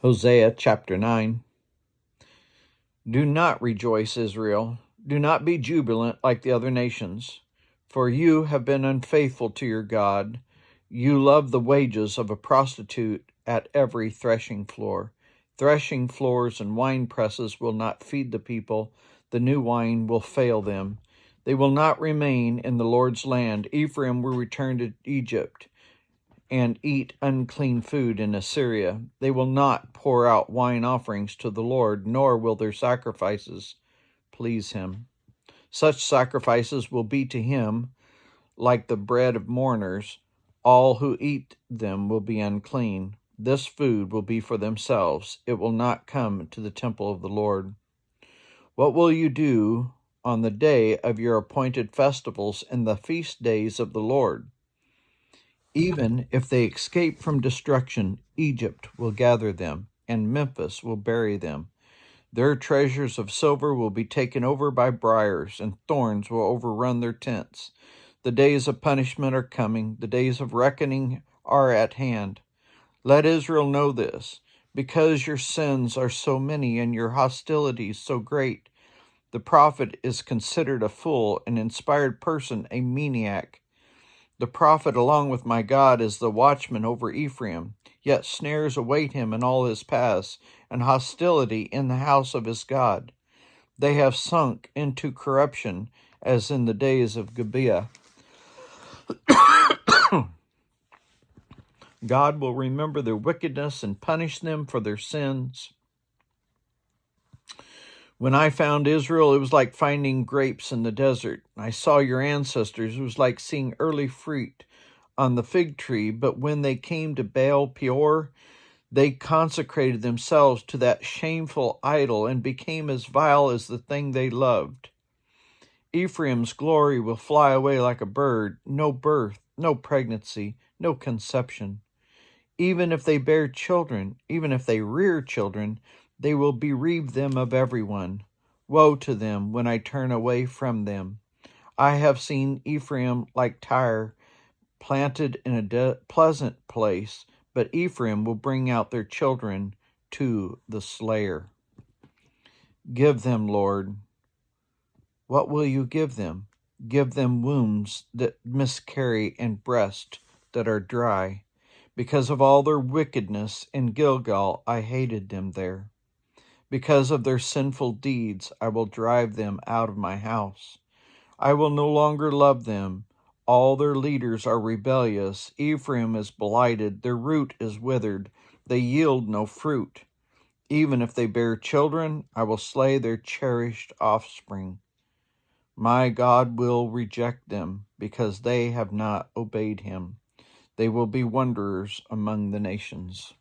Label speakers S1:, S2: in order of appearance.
S1: Hosea chapter 9. Do not rejoice, Israel. Do not be jubilant like the other nations, for you have been unfaithful to your God. You love the wages of a prostitute at every threshing floor. Threshing floors and wine presses will not feed the people. The new wine will fail them. They will not remain in the Lord's land. Ephraim will return to Egypt and eat unclean food in Assyria. They will not pour out wine offerings to the Lord, nor will their sacrifices please him. Such sacrifices will be to him like the bread of mourners. All who eat them will be unclean. This food will be for themselves. It will not come to the temple of the Lord. What will you do on the day of your appointed festivals and the feast days of the Lord? Even if they escape from destruction, Egypt will gather them, and Memphis will bury them. Their treasures of silver will be taken over by briars, and thorns will overrun their tents. The days of punishment are coming. The days of reckoning are at hand. Let Israel know this. Because your sins are so many and your hostilities so great, the prophet is considered a fool, an inspired person a maniac. The prophet, along with my God, is the watchman over Ephraim, yet snares await him in all his paths, and hostility in the house of his God. They have sunk into corruption, as in the days of Gibeah. God will remember their wickedness and punish them for their sins. When I found Israel, it was like finding grapes in the desert. I saw your ancestors. It was like seeing early fruit on the fig tree. But when they came to Baal Peor, they consecrated themselves to that shameful idol and became as vile as the thing they loved. Ephraim's glory will fly away like a bird. No birth, no pregnancy, no conception. Even if they bear children, even if they rear children, they will bereave them of everyone. Woe to them when I turn away from them. I have seen Ephraim like Tyre, planted in a pleasant place, but Ephraim will bring out their children to the slayer. Give them, Lord. What will you give them? Give them wombs that miscarry and breasts that are dry. Because of all their wickedness in Gilgal, I hated them there. Because of their sinful deeds, I will drive them out of my house. I will no longer love them. All their leaders are rebellious. Ephraim is blighted. Their root is withered. They yield no fruit. Even if they bear children, I will slay their cherished offspring. My God will reject them because they have not obeyed him. They will be wanderers among the nations.